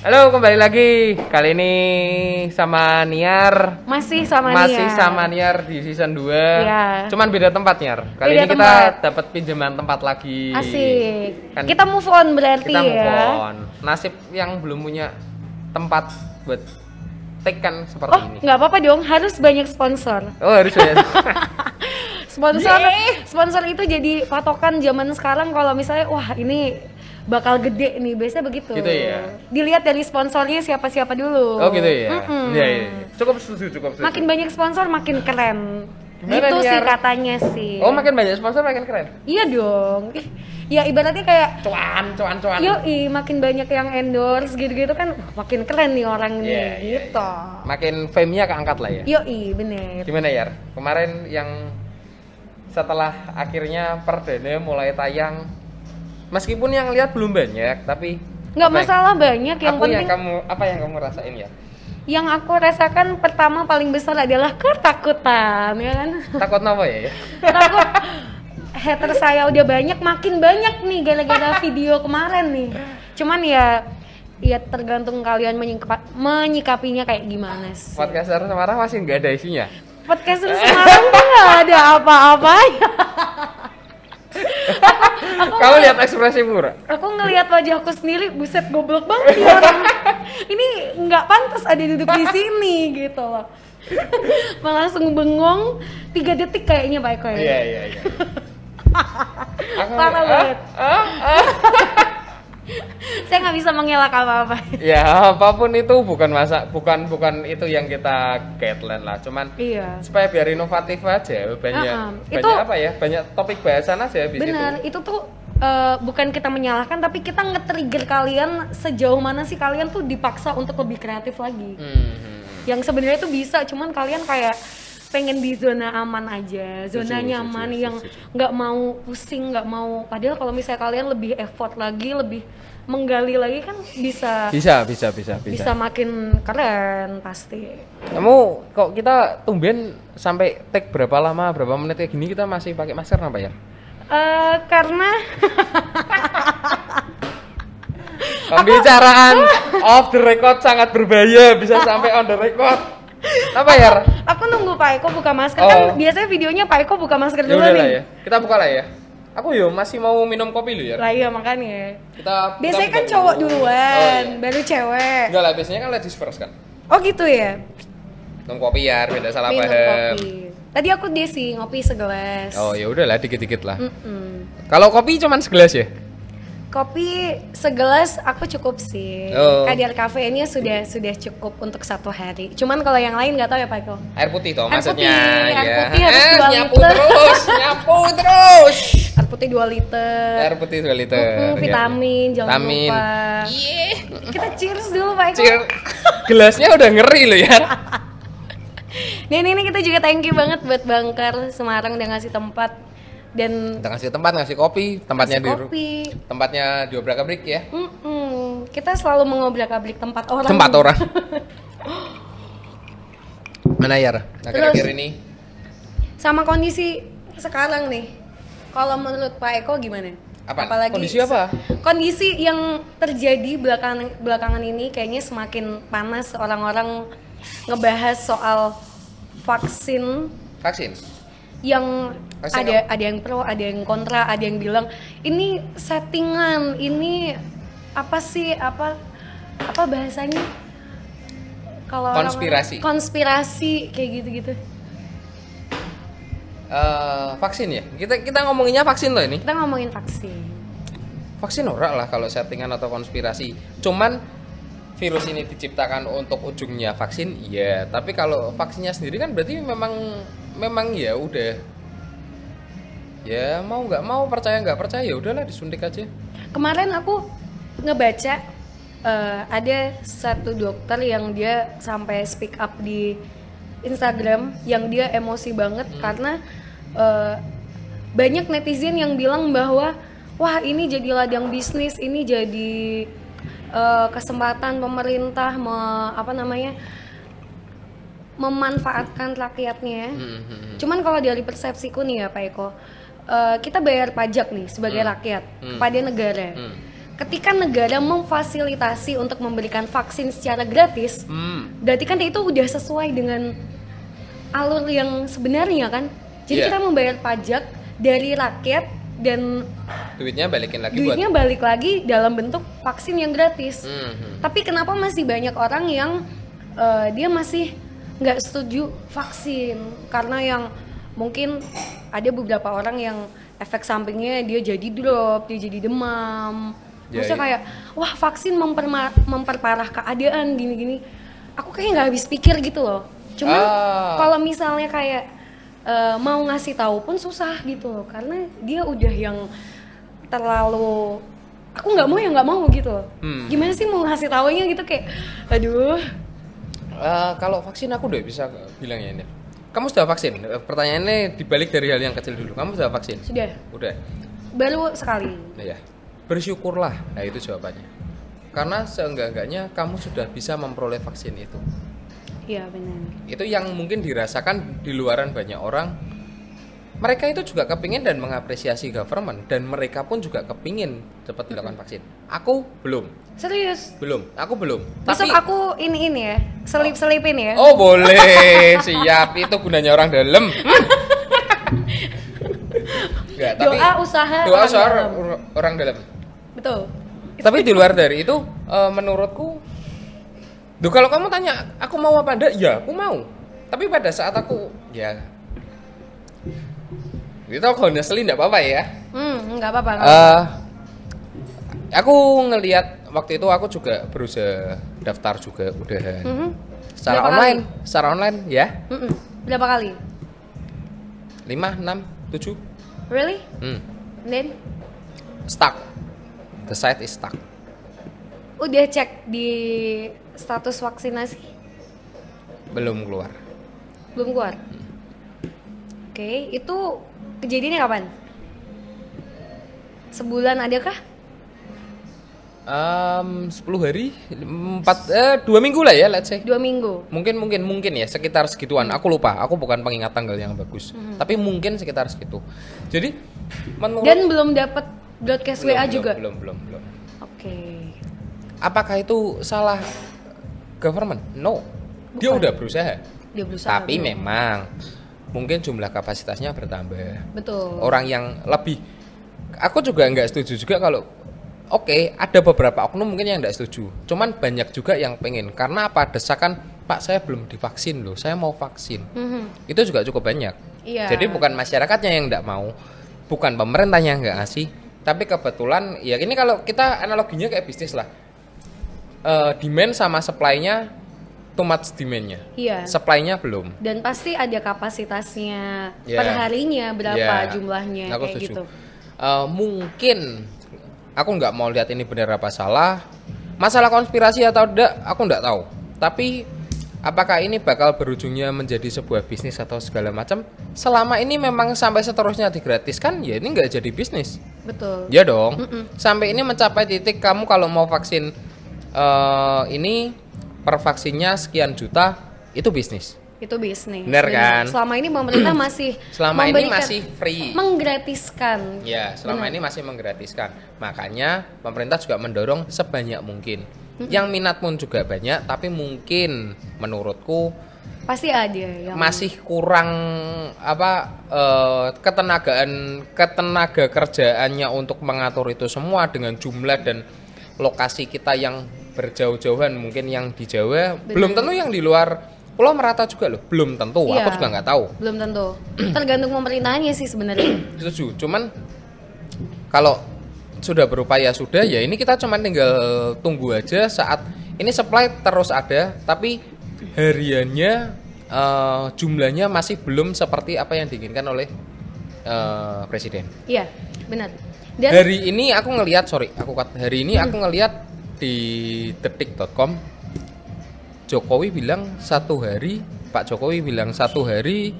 Halo, kembali lagi. Kali ini sama Niar. Masih sama Niar di season 2. Ya. Cuman beda tempat, Niar. Kali beda ini kita dapat pinjaman tempat lagi. Asik. Kan kita move on berarti kita move ya. on. Nasib yang belum punya tempat buat take kan seperti ini. Nggak apa-apa dong, harus banyak sponsor. Oh, harus banyak. Sponsor itu jadi patokan zaman sekarang kalau misalnya wah ini bakal gede nih, biasanya begitu. Gitu ya. Dilihat dari sponsornya siapa-siapa dulu. Oh gitu ya. Iya. Cukup setuju. Makin banyak sponsor makin keren. Gimana, gitu Niar? sih katanya sih. Oh, makin banyak sponsor makin keren. Iya dong. Ya ibaratnya kayak Cuan. yoi, makin banyak yang endorse gitu-gitu kan makin keren nih orang nih gitu. Makin fame-nya keangkat lah ya. Yoi, bener. Gimana Yar? Kemarin yang setelah akhirnya perdana mulai tayang, meskipun yang lihat belum banyak, tapi Nggak masalah banyak, yang penting apa yang kamu rasain ya? yang aku rasakan pertama paling besar adalah ketakutan, ya kan? Takut apa ya? Takut hater saya udah banyak, makin banyak nih gara-gara video kemarin nih. Cuman ya tergantung kalian menyikapinya kayak gimana sih. Podcaster Semarang masih nggak ada isinya. Podcaster Semarang tuh nggak ada apa-apanya. Kamu lihat ekspresi Pura? Aku ngelihat wajahku sendiri, buset goblok banget nih orang. Ini nggak pantas ada duduk di sini gitu loh. Malah langsung bengong 3 detik kayaknya Pak Eko ya. Iya. Parah banget. Saya nggak bisa mengelak apa-apa. Ya apapun itu bukan itu yang kita guideline lah, cuman Iya. supaya biar inovatif aja, banyak Itu, apa ya, banyak topik bahasan aja di situ. benar, itu tuh bukan kita menyalahkan, tapi kita nge-trigger kalian sejauh mana sih kalian tuh dipaksa untuk lebih kreatif lagi. Yang sebenarnya tuh bisa, cuman kalian kayak pengen di zona aman aja, zona nyaman yang nggak mau pusing, nggak mau. Padahal kalau misalnya kalian lebih effort lagi, lebih menggali lagi kan bisa makin keren pasti. Kamu kok kita tumben sampai take berapa lama, berapa menit kayak gini kita masih pakai masker apa ya? Karena pembicaraan off the record sangat berbahaya, bisa sampai on the record. Apa ya? Aku nunggu Pak Eko buka masker, kan biasanya videonya Pak Eko buka masker dulu nih. Ya. Kita buka lah ya. Aku masih mau minum kopi lu ya. Lah iya makanya. Biasanya kita kan cowok duluan, iya. baru cewek. Enggak lah, biasanya kan ladies first kan. Oh gitu ya. Minum kopi ya, beda salah Minum paham. kopi. Tadi aku desi ngopi segelas. Oh ya udahlah, dikit-dikit lah. Kalau kopi cuman segelas ya? Kopi segelas aku cukup sih. Kadar kafeinnya sudah cukup untuk 1 hari. Cuman kalau yang lain nggak tahu ya Pak Eko. Air putih toh Air maksudnya. Air putih harus 2 nyapu liter. nyapu terus. Air putih 2 liter. Air putih 2 liter. Vitamin, jangan lupa. Kita cheers dulu Pak Eko. Cheers. Gelasnya udah ngeri loh ya. Dan ini kita juga thank you banget buat Bangkar Semarang udah ngasih tempat. Dan kita ngasih tempat, ngasih kopi, tempatnya tempatnya di obrak-abrik ya. Kita selalu mengobrak-abrik tempat orang. Mana ya akhir-akhir ini? Sama kondisi sekarang nih. Kalau menurut Pak Eko gimana? Apalagi kondisi apa? Kondisi yang terjadi belakangan ini kayaknya semakin panas, orang-orang ngebahas soal vaksin. Yang ada yang pro, ada yang kontra, ada yang bilang ini settingan, ini apa sih, apa bahasanya, kalau konspirasi kayak gitu-gitu. Vaksin ya, kita ngomonginnya vaksin loh ini. Kita ngomongin vaksin ora lah kalau settingan atau konspirasi, cuman virus ini diciptakan untuk ujungnya vaksin, iya. Tapi kalau vaksinnya sendiri kan berarti memang ya udah, ya mau nggak mau, percaya nggak percaya ya udahlah disuntik aja. Kemarin aku ngebaca ada satu dokter yang dia sampai speak up di Instagram, yang dia emosi banget karena banyak netizen yang bilang bahwa wah ini jadi ladang bisnis, ini jadi kesempatan pemerintah memanfaatkan rakyatnya. Cuman kalau dari persepsiku nih ya Pak Eko, kita bayar pajak nih sebagai rakyat kepada negara. ketika negara memfasilitasi untuk memberikan vaksin secara gratis, berarti kan itu udah sesuai dengan alur yang sebenarnya kan. Jadi kita membayar pajak dari rakyat dan duitnya balik lagi dalam bentuk vaksin yang gratis. Tapi kenapa masih banyak orang yang dia masih nggak setuju vaksin? Karena yang mungkin ada beberapa orang yang efek sampingnya dia jadi drop, dia jadi demam. Maksudnya kayak, wah vaksin memperparah keadaan gini-gini. Aku kayak nggak habis pikir gitu loh. Cuman kalau misalnya kayak mau ngasih tahu pun susah gitu loh, karena dia udah yang terlalu, aku nggak mau ya nggak mau gitu loh. Gimana sih mau ngasih taunya gitu, kayak aduh. Kalau vaksin aku udah bisa bilangnya ini. Kamu sudah vaksin? Pertanyaannya dibalik dari hal yang kecil dulu. Kamu sudah vaksin? Sudah. Udah. Baru sekali. Iya. Bersyukurlah. Nah itu jawabannya. Karena seenggak-enggaknya kamu sudah bisa memperoleh vaksin itu. Iya benar. Itu yang mungkin dirasakan di luaran banyak orang. Mereka itu juga kepingin dan mengapresiasi government, dan mereka pun juga kepingin cepat dilakukan vaksin. Aku belum. Serius? Belum. Aku belum. Besok tapi aku ini ya, selipin ya. Oh boleh, siap. Itu gunanya orang dalam. Enggak, tapi doa usaha orang dalam. Betul. Tapi di luar dari itu, menurutku, kalau kamu tanya, aku mau apa enggak? Ya, aku mau. Tapi pada saat aku, ya, itu aku honestly enggak apa-apa ya. Enggak apa-apa. Aku ngelihat waktu itu aku juga berusaha daftar juga udahan. Secara Berapa online, kali? secara online ya. Berapa kali? 5, 6, 7. Really? Then? Stuck. The site is stuck. Udah cek di status vaksinasi? Belum keluar. Belum keluar? Oke, itu kejadiannya kapan? Sebulan adakah? 10 hari, 2 minggu lah ya, let's say. 2 minggu. Mungkin ya sekitar segituan. Aku lupa. Aku bukan pengingat tanggal yang bagus. Tapi mungkin sekitar segitu. Jadi menurut Dan belum dapat broadcast WA juga. Belum. Oke. Apakah itu salah government? No. Dia Bukan. udah berusaha. Dia berusaha. Tapi belum? memang mungkin jumlah kapasitasnya bertambah. Betul. Orang yang lebih. Aku juga nggak setuju juga kalau oke, ada beberapa oknum mungkin yang nggak setuju. Cuman banyak juga yang pengen. Karena apa? Desakan, Pak saya belum divaksin loh, saya mau vaksin. Itu juga cukup banyak. Iya. Jadi bukan masyarakatnya yang nggak mau, bukan pemerintahnya yang nggak ngasih. Tapi kebetulan, ya ini kalau kita analoginya kayak bisnis lah. Demand sama supply-nya, too much demand-nya. Iya. Supply-nya belum. Dan pasti ada kapasitasnya Ya. per harinya berapa Ya. jumlahnya Aku kayak setuju. gitu. Mungkin aku nggak mau lihat ini benar apa salah. Masalah konspirasi atau tidak, aku nggak tahu. Tapi apakah ini bakal berujungnya menjadi sebuah bisnis atau segala macam? Selama ini memang sampai seterusnya digratiskan, ya ini nggak jadi bisnis. Betul. Ya dong. Sampai ini mencapai titik kamu kalau mau vaksin ini per vaksinnya sekian juta, itu bisnis. Itu bisnis. Bener kan? Selama ini pemerintah masih Selama ini masih free. menggratiskan. Ya, selama ini masih menggratiskan. Makanya pemerintah juga mendorong sebanyak mungkin. Yang minat pun juga banyak, tapi mungkin menurutku Pasti ada yang masih kurang ketenaga kerjaannya untuk mengatur itu semua dengan jumlah dan lokasi kita yang berjauh-jauhan. Mungkin yang di Jawa, belum tentu yang di luar pulau merata juga loh, belum tentu. Iya. Aku juga nggak tahu. belum tentu. Tergantung pemerintahannya sih sebenarnya. Setuju. Cuman kalau sudah berupaya sudah, ya ini kita cuman tinggal tunggu aja saat ini supply terus ada, tapi hariannya jumlahnya masih belum seperti apa yang diinginkan oleh presiden. Iya, benar. Dan Hari ini aku ngelihat di detik.com Jokowi bilang Pak Jokowi bilang satu hari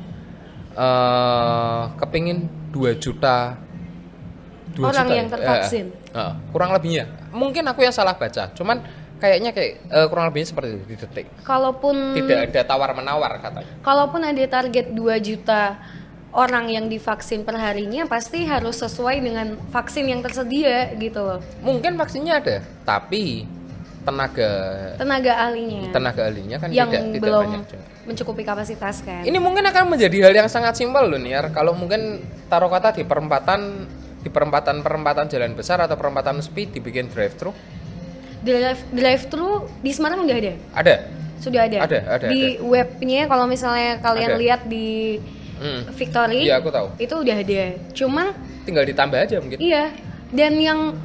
kepingin 2 juta orang yang ya. tervaksin. Kurang lebihnya. Mungkin aku yang salah baca. Cuman kayaknya kurang lebihnya seperti itu di detik. Kalaupun Tidak ada tawar-menawar katanya. kalaupun ada target 2 juta orang yang divaksin perharinya pasti harus sesuai dengan vaksin yang tersedia gitu loh. Mungkin vaksinnya ada, tapi tenaga ahlinya kan yang tidak belum banyak juga. mencukupi kapasitas kan. Ini mungkin akan menjadi hal yang sangat simpel loh nih, kalau mungkin taruh kata di perempatan jalan besar atau perempatan sepi dibikin drive-thru. Drive-thru di Semarang udah ada? Ada. Sudah ada. Ada. Di webnya kalau misalnya kalian lihat di Victory, iya, aku tahu. Itu udah ada. Cuman tinggal ditambah aja mungkin. Iya. Dan yang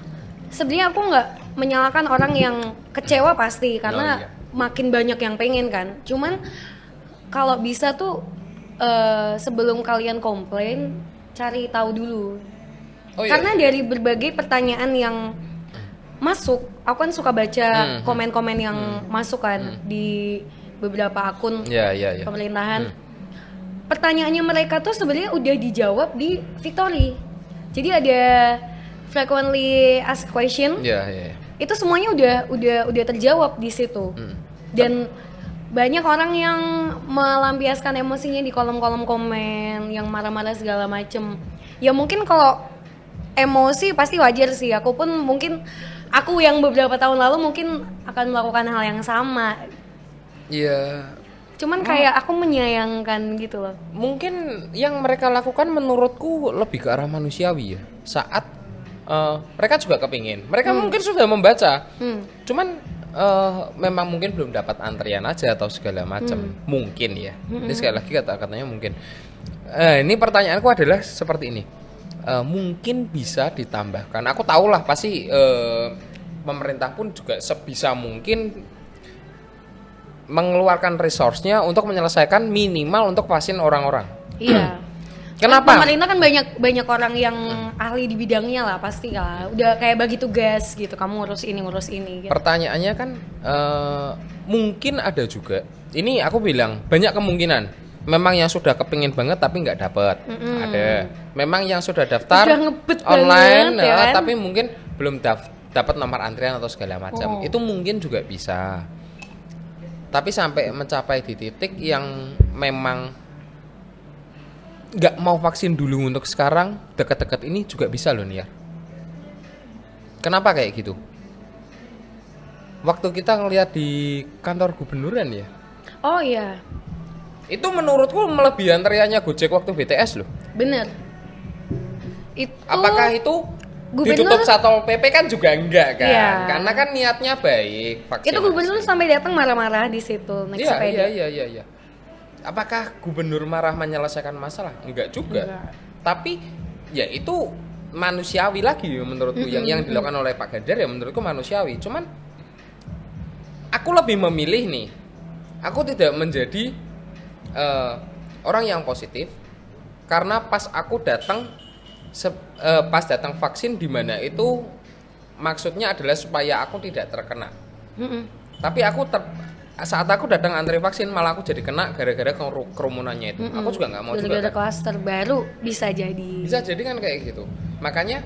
sebenarnya aku nggak menyalahkan orang yang kecewa pasti karena makin banyak yang pengen kan. Cuman kalau bisa tuh sebelum kalian komplain cari tahu dulu. Karena dari berbagai pertanyaan yang masuk, aku kan suka baca komen-komen yang masuk kan di beberapa akun pemerintahan. Pertanyaannya mereka tuh sebenarnya udah dijawab di Victory. Jadi ada frequently asked question. Itu semuanya udah terjawab di situ. Dan banyak orang yang melampiaskan emosinya di kolom-kolom komen, yang marah-marah segala macem. Ya mungkin kalau emosi pasti wajar sih. Aku pun mungkin, aku yang beberapa tahun lalu mungkin akan melakukan hal yang sama. Iya. Cuman kayak aku menyayangkan gitu loh. Mungkin yang mereka lakukan menurutku lebih ke arah manusiawi ya. Saat mereka juga kepingin. Mereka mungkin sudah membaca. Cuman memang mungkin belum dapat antrian aja atau segala macam. Mungkin ya. Ini sekali lagi kata-katanya mungkin. Ini pertanyaanku adalah seperti ini. Mungkin bisa ditambahkan. Aku tahulah pasti pemerintah pun juga sebisa mungkin mengeluarkan resource-nya untuk menyelesaikan minimal untuk vaksin orang-orang. Iya. Kenapa? Pemerintah kan banyak orang yang ahli di bidangnya lah pasti lah. Udah kayak bagi tugas gitu. Kamu ngurus ini gitu. Pertanyaannya kan mungkin ada juga. Ini aku bilang banyak kemungkinan. Memang yang sudah kepingin banget tapi nggak dapet. Ada. Memang yang sudah daftar online banget, tapi mungkin belum dapat nomor antrian atau segala macam. Itu mungkin juga bisa. Tapi sampai mencapai di titik yang memang nggak mau vaksin dulu untuk sekarang, dekat-dekat ini juga bisa loh Nia. Kenapa kayak gitu? Waktu kita ngelihat di kantor gubernuran ya. Oh iya. Itu menurutku melebihi antriannya Gojek waktu BTS loh. Bener. Apakah itu ditutup Satpol PP kan juga enggak kan? Iya. Karena kan niatnya baik vaksinasi. Itu gubernur sampai datang marah-marah di situ naik sepeda. Iya. Apakah gubernur marah menyelesaikan masalah? Enggak juga. Tapi ya itu manusiawi lagi menurutku. Yang dilakukan oleh Pak Ganjar ya menurutku manusiawi. Cuman aku lebih memilih nih. Aku tidak menjadi orang yang positif karena pas aku datang vaksin di mana itu maksudnya adalah supaya aku tidak terkena. Tapi saat aku datang antri vaksin malah aku jadi kena gara-gara kerumunannya itu. Aku juga nggak mau juga. Gara-gara klaster baru bisa jadi. Bisa jadi kan kayak gitu. Makanya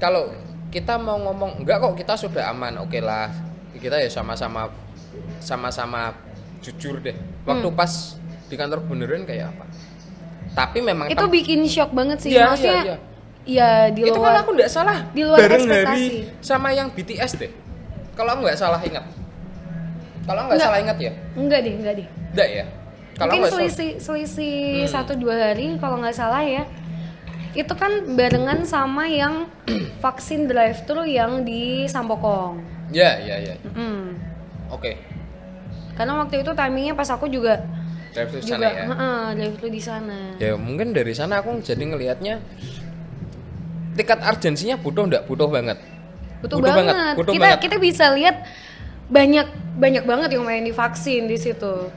kalau kita mau ngomong enggak kok kita sudah aman, oke lah. Kita ya sama-sama jujur deh. Waktu pas di kantor gubernuran kayak apa? Tapi memang itu bikin shock banget sih. Maksudnya ya di luar. Itu kalau aku nggak salah di luar bareng ekspektasi. Hari sama yang BTS deh. Kalau aku nggak salah ingat. Kalau nggak salah ingat ya? Enggak deh. Enggak ya? Kalau mungkin selisih 1-2 hari kalau nggak salah ya. Itu kan barengan sama yang vaksin drive-thru yang di Sampokong. Ya. Oke. Karena waktu itu timingnya pas aku juga drive-thru di sana ya. Drive-thru di sana. Ya mungkin dari sana aku jadi ngelihatnya tingkat urgensinya butuh banget. Butuh banget. Kita bisa lihat banyak banget yang main divaksin di situ.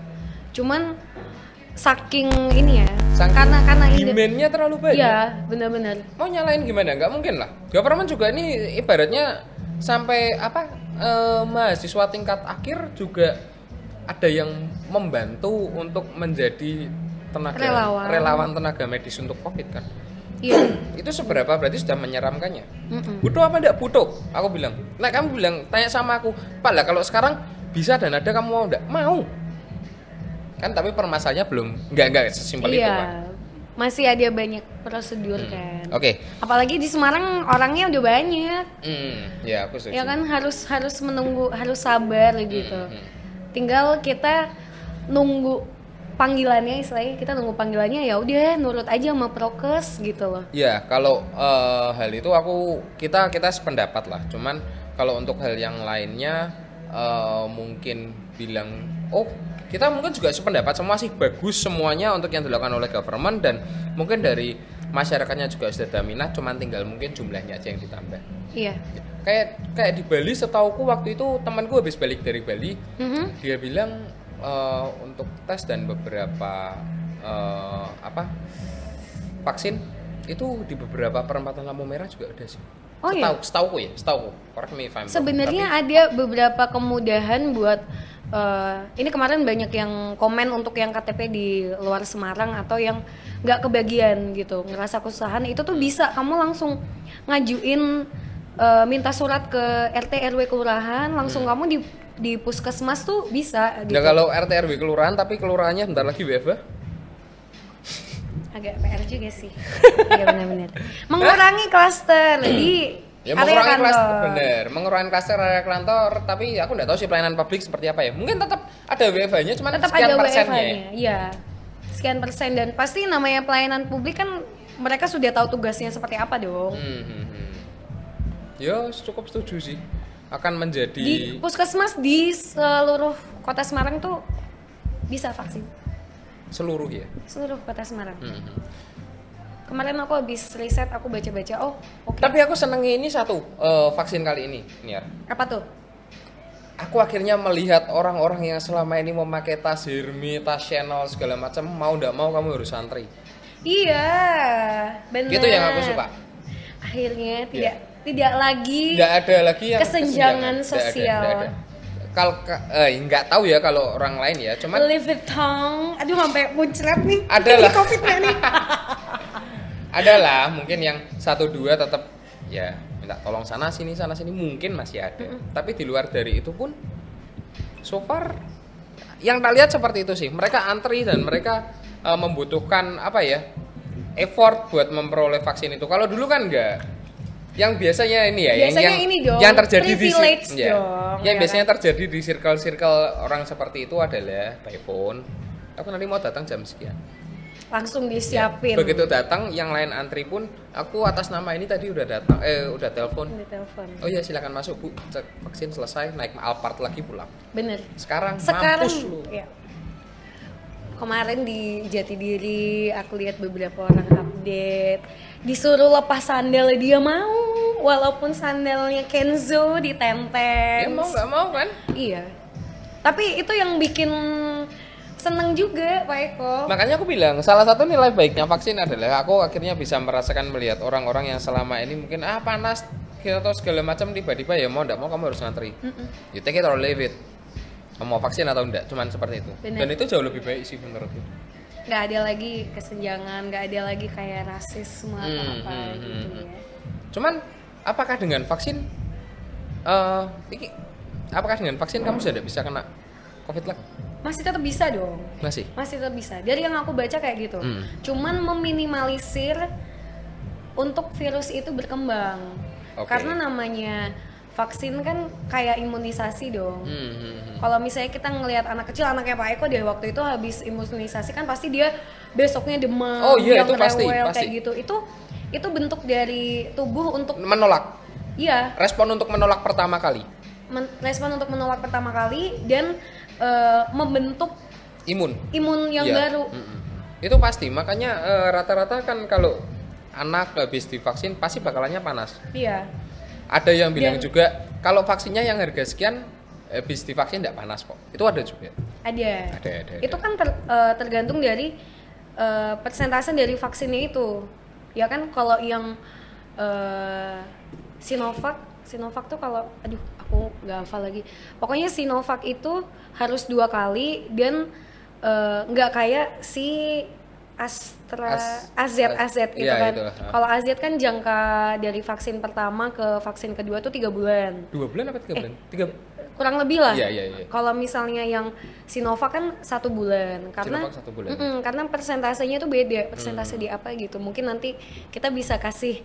Cuman saking ini ya, karena demand-nya terlalu banyak. Iya, benar-benar. Mau nyalain gimana? Nggak mungkin lah. Government juga ini ibaratnya sampai mahasiswa tingkat akhir juga ada yang membantu untuk menjadi relawan tenaga medis untuk COVID kan. Iya. Itu seberapa berarti sudah menyeramkannya. Butuh apa enggak butuh? Aku bilang. Nah kamu bilang tanya sama aku, Pak lah kalau sekarang bisa dan ada kamu mau enggak? Mau. Kan tapi permasalahannya belum enggak sesimpel itu kan. masih ada banyak prosedur kan. Oke. Apalagi di Semarang orangnya udah banyak. Ya aku setuju. Ya kan harus menunggu, harus sabar gitu. Tinggal kita nunggu panggilannya, istilahnya kita nunggu panggilannya, ya udah nurut aja sama prokes gitu loh. Ya kalau hal itu kita sependapat lah. Cuman kalau untuk hal yang lainnya mungkin bilang kita mungkin juga sependapat semua sih, bagus semuanya untuk yang dilakukan oleh government, dan mungkin dari masyarakatnya juga sudah ada minat, cuman tinggal mungkin jumlahnya aja yang ditambah. Iya. Kayak di Bali, setauku waktu itu temanku habis balik dari Bali, dia bilang untuk tes dan beberapa vaksin itu di beberapa perempatan lampu merah juga ada sih. Setauku. Correct me if I'm wrong. Sebenarnya ada beberapa kemudahan buat ini kemarin banyak yang komen untuk yang KTP di luar Semarang atau yang nggak kebagian gitu, ngerasa kesusahan, itu tuh bisa kamu langsung ngajuin minta surat ke RT RW kelurahan, langsung kamu di puskesmas tuh bisa gitu. Nah kalau RT RW kelurahan tapi kelurahannya bentar lagi WFH, agak PR juga sih. Iya benar-benar. Mengurangi klaster di area kantor. Mengurangi klaster area kantor, tapi aku nggak tahu sih pelayanan publik seperti apa ya. Mungkin tetap ada WFH-nya, cuman tetap sekian ada persennya. Iya. Sekian persen, dan pasti namanya pelayanan publik kan mereka sudah tahu tugasnya seperti apa dong. Ya cukup setuju sih. Akan menjadi di puskesmas di seluruh kota Semarang tuh bisa vaksin. Seluruh Kota Semarang. Kemarin aku habis riset, aku baca-baca, oke. Tapi aku senengnya ini satu, vaksin kali ini, Niar. Apa tuh? Aku akhirnya melihat orang-orang yang selama ini memakai tas Hermes, tas Chanel segala macam, mau nggak mau kamu harus antri. Iya, benar. Gitu yang aku suka. Akhirnya tidak lagi. Nggak ada lagi yang kesenjangan sosial. Nggak ada. Kalau nggak tahu ya kalau orang lain ya, cuman Louis Vuitton, aduh sampai muncrat nih. Adalah COVID nih. Adalah mungkin yang 1-2 tetap ya minta tolong sana sini mungkin masih ada. Tapi di luar dari itu pun so far yang tak lihat seperti itu sih. Mereka antri dan mereka membutuhkan effort buat memperoleh vaksin itu. Kalau dulu kan enggak. Yang biasanya ini ya, yang terjadi di biasanya terjadi di circle orang seperti itu adalah by phone. Aku nanti mau datang jam sekian. Langsung disiapin. Begitu datang, yang lain antri pun, aku atas nama ini tadi udah datang, udah telepon. Oh iya silakan masuk Bu, cek vaksin selesai, naik Alphard lagi pulang. Bener. Sekarang mampus lu. Ya. Kemarin di Jatidiri aku lihat beberapa orang update, disuruh lepas sandal dia mau, walaupun sandalnya Kenzo ditenteng. Ya mau nggak mau kan? Iya. Tapi itu yang bikin seneng juga Pak Eko. Makanya aku bilang salah satu nilai baiknya vaksin adalah aku akhirnya bisa merasakan melihat orang-orang yang selama ini mungkin panas atau segala macam, tiba-tiba ya mau nggak mau kamu harus ngantri. You take it or leave it. Mau vaksin atau enggak, cuman seperti itu. Bener. Dan itu jauh lebih baik sih menurutku. Nggak ada lagi kesenjangan, nggak ada lagi kayak rasisme atau apa gitu ya. Cuman apakah dengan vaksin kamu sudah bisa kena COVID lagi? Masih tetap bisa dong. Masih tetap bisa. Dari yang aku baca kayak gitu. Cuman meminimalisir untuk virus itu berkembang. Karena namanya vaksin kan kayak imunisasi dong. Kalau misalnya kita ngelihat anak kecil, anaknya Pak Eko dia waktu itu habis imunisasi kan pasti dia besoknya demam, itu pasti. kayak gitu. Itu bentuk dari tubuh untuk menolak. Iya. Respon untuk menolak pertama kali. Dan membentuk imun yang baru. Itu pasti. Makanya rata-rata kan kalau anak habis divaksin pasti bakalannya panas. Iya. Ada yang bilang juga kalau vaksinnya yang harga sekian habis divaksin tidak panas kok. Itu ada juga. Ada. Itu kan tergantung dari persentase dari vaksinnya itu. Ya kan kalau yang Sinovac tuh kalau aku nggak hafal lagi. Pokoknya Sinovac itu harus 2 kali dan nggak kayak si AZ gitu iya, kan. Itu. Kalau AZ kan jangka dari vaksin pertama ke vaksin kedua tuh 3 bulan. 2 bulan apa 3 bulan? kurang lebih lah. Iya. Kalau misalnya yang Sinovac kan 1 bulan, karena Sinovac 1 bulan. Karena persentasenya itu beda, persentase di apa gitu. Mungkin nanti kita bisa kasih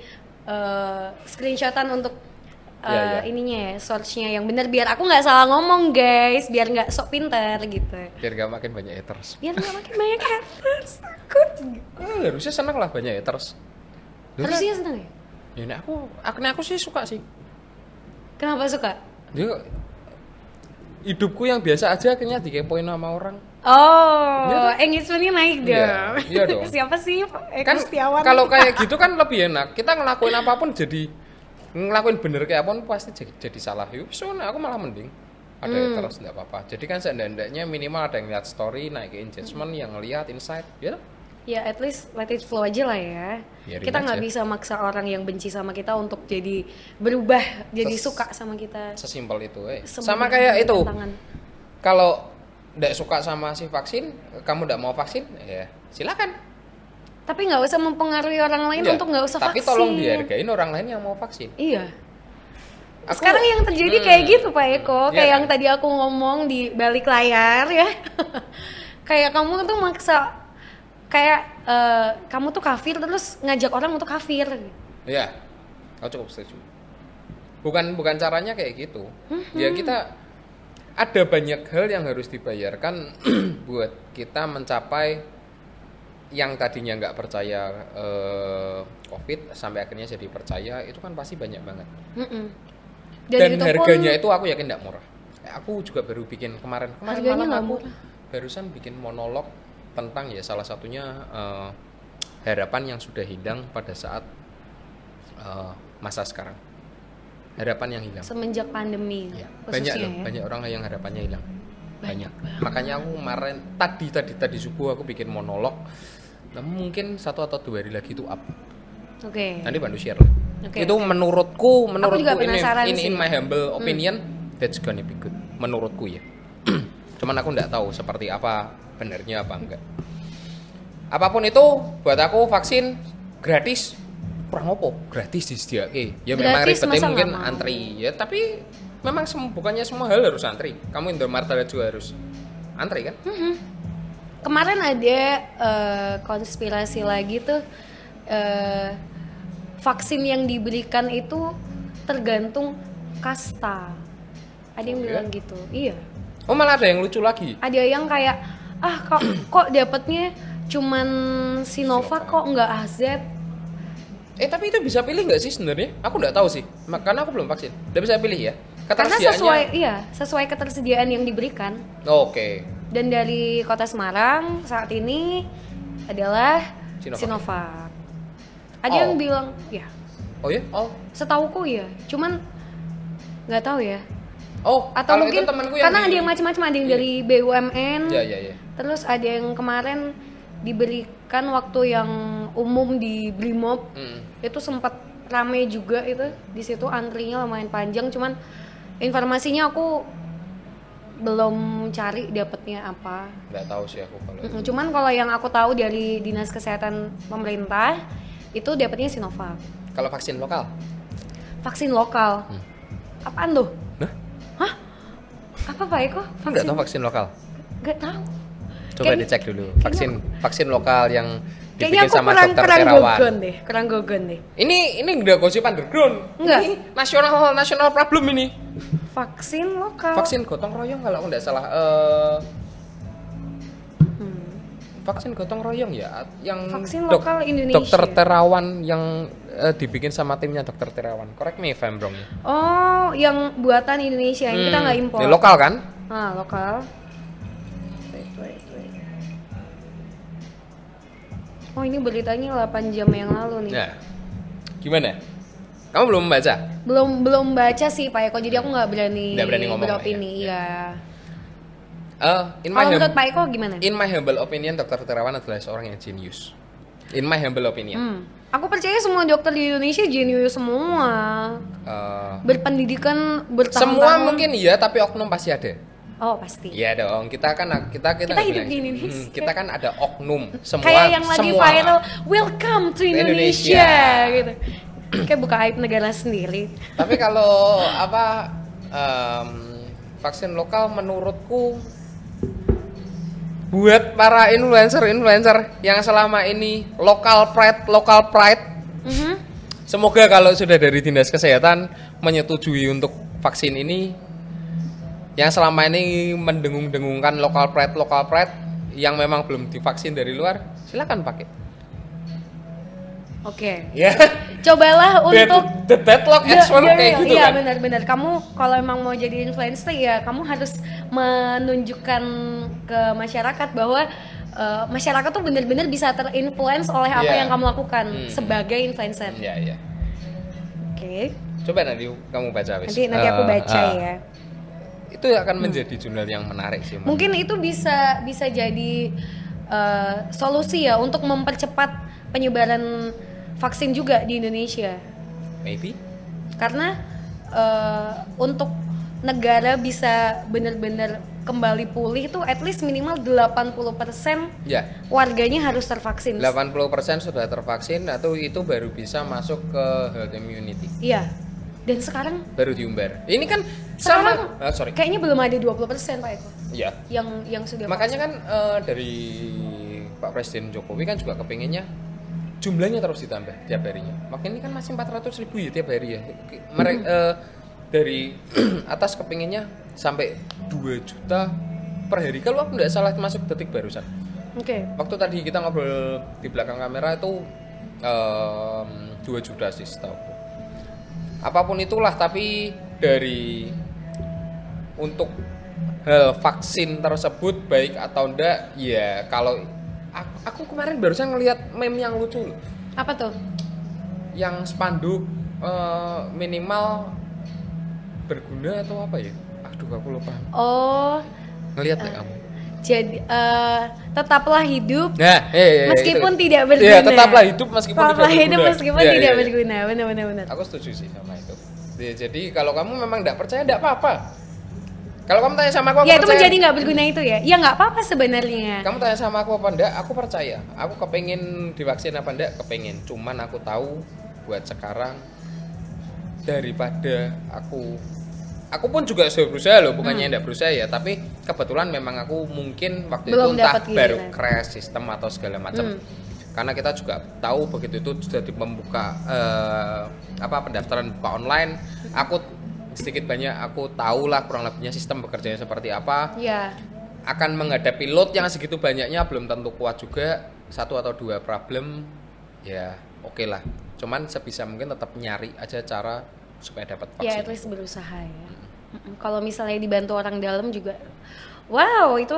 screenshotan untuk ininya ya, source-nya yang benar biar aku nggak salah ngomong guys, biar nggak sok pintar gitu. Biar nggak makin banyak haters. Biar nggak makin banyak haters, takut. Harusnya seneng lah banyak haters. Harusnya seneng ya? Ya aku sih suka sih. Kenapa suka? Dia hidupku yang biasa aja akhirnya dikepoin sama orang. Oh, engagementnya naik dong. Iya dong. Siapa sih? Kan Setiawan. kalau kayak gitu kan lebih enak. Kita ngelakuin apapun jadi ngelakuin bener kayak apapun pasti jadi salah. Yuk, soalnya aku malah mending ada terus nggak apa-apa. Jadi kan seandainya minimal ada yang lihat story, naik engagement, yang ngelihat insight, ya. Ya at least let it flow aja lah ya. Biarin Kita nggak aja. bisa maksa orang yang benci sama kita untuk jadi berubah, jadi suka sama kita. Sesimpel itu. Semudah Sama kayak itu. tantangan. Kalau nggak suka sama si vaksin, kamu nggak mau vaksin, ya silakan. Tapi nggak usah mempengaruhi orang lain Iya, untuk nggak usah tapi vaksin. tolong dihargain orang lain yang mau vaksin. Iya. Sekarang yang terjadi kayak gitu Pak Eko, kayak iya yang kan? tadi aku ngomong di balik layar ya. Kayak kamu tuh maksa, kayak kamu tuh kafir terus ngajak orang untuk kafir. Iya, aku cukup setuju. Bukan caranya kayak gitu. Ya kita ada banyak hal yang harus dibayarkan buat kita mencapai yang tadinya nggak percaya COVID sampai akhirnya jadi percaya, itu kan pasti banyak banget. Dan itu harganya itu aku yakin nggak murah. Aku juga baru bikin kemarin Harganya malah nggak aku murah. barusan bikin monolog tentang ya salah satunya harapan yang sudah hilang pada saat masa sekarang. Harapan yang hilang. semenjak pandemi. Ya, khususnya banyak loh, ya. banyak orang yang harapannya hilang. Banyak. Makanya aku kemarin tadi subuh aku bikin monolog. Nah, mungkin 1 atau 2 hari lagi itu up. Oke. Nanti bantu share lah. Oke, Itu menurutku juga penasaran ini sih. in my humble opinion, that's gonna be good. Menurutku ya. Cuman aku nggak tahu seperti apa benernya apa enggak. Apapun itu buat aku vaksin gratis. Kurang opo? Gratis disediake. Ya memang Gratis, ribetnya masa mungkin nggak mau? antri ya, tapi memang bukannya semua hal harus antri. Kamu Indomaret juga harus antri kan? Kemarin ada konspirasi lagi tuh, vaksin yang diberikan itu tergantung kasta. Ada yang Oh, bilang iya? gitu. Iya. Oh malah ada yang lucu lagi. Ada yang kayak kok dapatnya cuman Sinovac kok nggak AZ. Tapi itu bisa pilih nggak sih sebenarnya? Aku nggak tahu sih, karena aku belum vaksin. Udah bisa pilih ya? Karena Ketersediaannya- sesuai ketersediaan yang diberikan. Oke. Dan dari Kota Semarang saat ini adalah Sinovac. Sinovac. Ada Oh. yang bilang, ya, Oh ya? Oh. setauku ya. Cuman nggak tahu ya. Oh. Atau kalau mungkin itu temanku karena ada yang macam-macam, ada yang Iya. dari BUMN. Ya. Terus ada yang kemarin diberikan waktu yang umum di Brimob. Itu sempat rame juga itu. Di situ antrinya lumayan panjang, cuman informasinya aku belum cari dapetnya apa. Nggak tahu sih aku kalau. Cuman kalau yang aku tahu dari Dinas Kesehatan pemerintah itu dapetnya Sinovac. Kalau vaksin lokal? Vaksin lokal. Apaan tuh? Nah, Hah? Apa Pak Eko? nggak tahu vaksin lokal. Nggak tahu. Coba Kayaknya- dicek dulu. Vaksin lokal yang Kayaknya dibikin aku sama kurang dokter Terawan. gogon deh. Ini udah gosip underground. Enggak. Ini nasional problem ini. Vaksin lokal. Vaksin gotong royong kalau aku nggak salah. Vaksin gotong royong ya, yang Vaksin lokal Indonesia. Dokter Terawan yang dibikin sama timnya Dokter Terawan. Correct me if I'm wrong. Oh, yang buatan Indonesia yang kita nggak impor. Ini lokal kan? Ah, lokal. Oh, ini beritanya 8 jam yang lalu nih. Nah, gimana? Kamu belum membaca? Belum baca sih Pak Eko, jadi aku nggak berani ngomong, beropini. ya. Ya. Kalau menurut Pak Eko gimana? In my humble opinion, Dokter Terawan adalah seorang yang jenius. In my humble opinion. Aku percaya semua dokter di Indonesia jenius semua. Berpendidikan bertahun-tahun. Semua mungkin iya, tapi oknum pasti ada. Oh, pasti. Iya dong, kita Kita nggak hidup bilang di gitu. Indonesia. Kita kan ada oknum. Semua Kayak yang lagi semua. viral, welcome to Indonesia, gitu. Kayak buka aib negara sendiri. Tapi kalau vaksin lokal menurutku buat para influencer yang selama ini local pride. Semoga kalau sudah dari Dinas Kesehatan menyetujui untuk vaksin ini, yang selama ini mendengung-dengungkan local pride yang memang belum divaksin dari luar, silakan pakai. Oke. Ya. Cobalah untuk the deadlock expert kayak gitu iya, kan. Iya benar. Kamu kalau emang mau jadi influencer ya kamu harus menunjukkan ke masyarakat bahwa masyarakat tuh benar-benar bisa terinfluence oleh apa yang kamu lakukan sebagai influencer. Iya. Oke. Coba nanti kamu baca wis. Nanti aku baca ya. Itu akan menjadi jurnal yang menarik sih. Mungkin itu bisa jadi solusi ya untuk mempercepat penyebaran vaksin juga di Indonesia. Maybe. Karena untuk negara bisa benar-benar kembali pulih itu at least minimal 80% warganya harus tervaksin. 80% sudah tervaksin atau itu baru bisa masuk ke herd immunity. Iya. Dan sekarang baru diumbar. Ini kan sekarang sama kayaknya belum ada 20% Pak Eko. Iya. Yang sudah makanya vaksin. Kan dari Pak Presiden Jokowi kan juga kepinginnya jumlahnya terus ditambah tiap harinya. Makanya ini kan masih 400.000 ya tiap hari ya. Dari atas kepinginnya sampai 2 juta per hari. Kalau aku nggak salah masuk detik barusan. Oke. Waktu tadi kita ngobrol di belakang kamera itu 2 juta sih setahu. Apapun itulah, tapi dari untuk hal vaksin tersebut baik atau enggak, ya kalau aku kemarin barusan ngelihat meme yang lucu loh. Apa tuh? Yang spanduk minimal berguna atau apa ya? Aduh aku lupa. Oh. Ngelihat nggak kamu? Jadi tetaplah hidup meskipun itu. Tidak berguna. Ya, tetaplah hidup meskipun tidak berguna. Benar. Aku setuju sih sama itu. Ya, jadi kalau kamu memang tidak percaya, tidak apa-apa. Kalau kamu tanya sama aku ya percaya. itu menjadi nggak berguna itu ya? Ya nggak apa-apa sebenarnya. Kamu tanya sama aku apa enggak? Aku percaya. Aku kepengen divaksin apa enggak? Kepengen. Cuman aku tahu buat sekarang daripada aku pun juga sudah berusaha loh, bukannya enggak berusaha ya, tapi kebetulan memang aku mungkin waktu belum itu entah baru giliran. crash sistem atau segala macam. Karena kita juga tahu begitu itu sudah membuka pendaftaran buka online, aku sedikit banyak aku tahu lah kurang lebihnya sistem bekerjanya seperti apa. Iya. Akan menghadapi load yang segitu banyaknya belum tentu kuat juga, 1 atau 2 problem ya oke lah. Cuman sebisa mungkin tetap nyari aja cara supaya dapat vaksin. Ya at least berusaha ya. Kalau misalnya dibantu orang dalam juga, wow itu.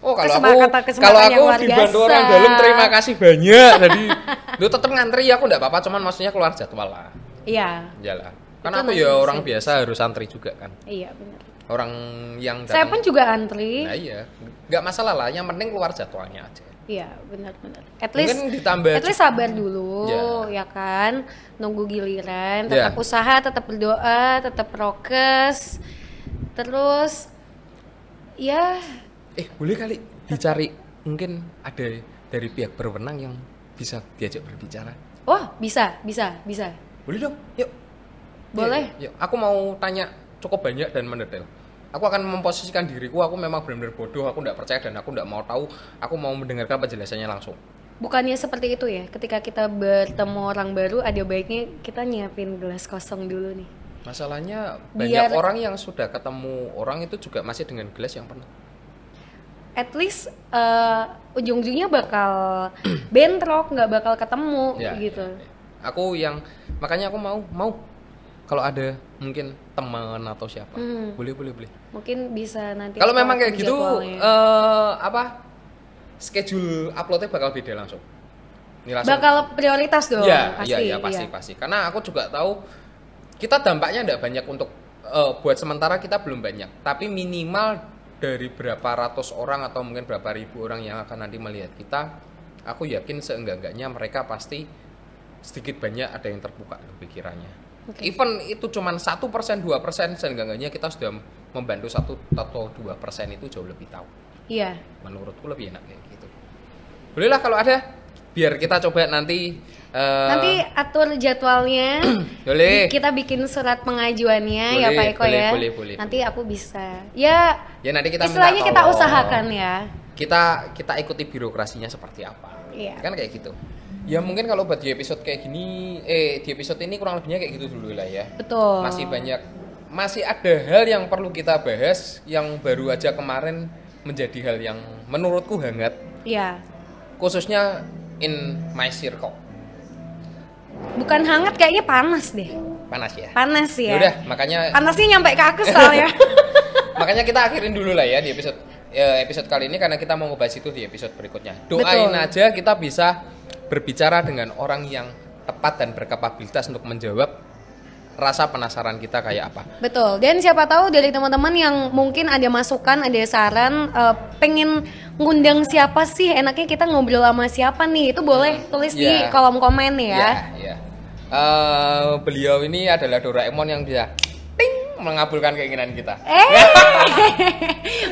Oh kalau aku dibantu orang dalam terima kasih banyak. Jadi lu tetap ngantri ya, aku enggak apa-apa, cuman maksudnya keluar jadwal lah. Iya. Iyalah. Karena aku ya orang biasa harus antri juga kan. Iya benar. Orang yang datang. Saya pun juga antri. Nah iya, nggak masalah lah. Yang penting keluar jadwalnya aja. Iya benar. At least sabar dulu, ya kan. Nunggu giliran. Tetap usaha, tetap berdoa, tetap prokes. Terus, ya. Boleh kali dicari mungkin ada dari pihak berwenang yang bisa diajak berbicara. Oh bisa. Boleh dong, yuk. Boleh. Yuk. Aku mau tanya cukup banyak dan mendetail. Aku akan memposisikan diriku, aku memang benar-benar bodoh, aku tidak percaya dan aku tidak mau tahu, aku mau mendengarkan penjelasannya langsung. Bukannya seperti itu ya, ketika kita bertemu orang baru ada baiknya kita nyiapin gelas kosong dulu nih. Masalahnya banyak orang yang sudah ketemu orang itu juga masih dengan gelas yang penuh. At least ujung-ujungnya bakal bentrok, nggak bakal ketemu gitu. Ya. Aku makanya aku mau kalau ada mungkin teman atau siapa, boleh. Mungkin bisa nanti. Kalau memang kayak gitu, schedule uploadnya bakal beda langsung. Bakal prioritas dong. Iya pasti. Karena aku juga tahu kita dampaknya tidak banyak untuk buat sementara kita belum banyak, tapi minimal dari berapa ratus orang atau mungkin berapa ribu orang yang akan nanti melihat kita, aku yakin seenggak-enggaknya mereka pasti sedikit banyak ada yang terbuka pikirannya. Okay. Even itu cuma 1%, 2%, seenggak-enggaknya kita sudah membantu 1 atau 2% itu jauh lebih tahu. Iya. Menurutku lebih enak kayak gitu. Bolehlah kalau ada biar kita coba nanti nanti atur jadwalnya. boleh. Kita bikin surat pengajuannya Boleh, ya Pak Eko boleh, ya. boleh. Nanti aku bisa. Ya Nanti kita istilahnya minta kita tolong. usahakan ya. Kita ikuti birokrasinya seperti apa. Iya. Kan kayak gitu. Ya mungkin kalau buat di episode kayak gini, di episode ini kurang lebihnya kayak gitu dulu lah ya. Betul. Masih ada hal yang perlu kita bahas yang baru aja kemarin menjadi hal yang menurutku hangat. Iya. Khususnya in my circle. Bukan hangat, kayaknya panas deh. Panas ya. Panas ya. Yaudah, makanya Panasnya nyampe ke aku soalnya. makanya kita akhirin dulu lah ya di episode kali ini karena kita mau ngebahas itu di episode berikutnya. Doain Betul. aja kita bisa berbicara dengan orang yang tepat dan berkapabilitas untuk menjawab rasa penasaran kita kayak apa. Betul. Dan siapa tahu dari teman-teman yang mungkin ada masukan, ada saran, pengen ngundang siapa sih, enaknya kita ngobrol sama siapa nih, itu boleh tulis di kolom komen ya. Iya. Beliau ini adalah Doraemon yang bisa ting mengabulkan keinginan kita.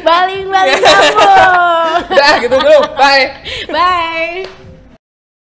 Baling-baling kamu. Udah gitu dulu. Bye. Bye.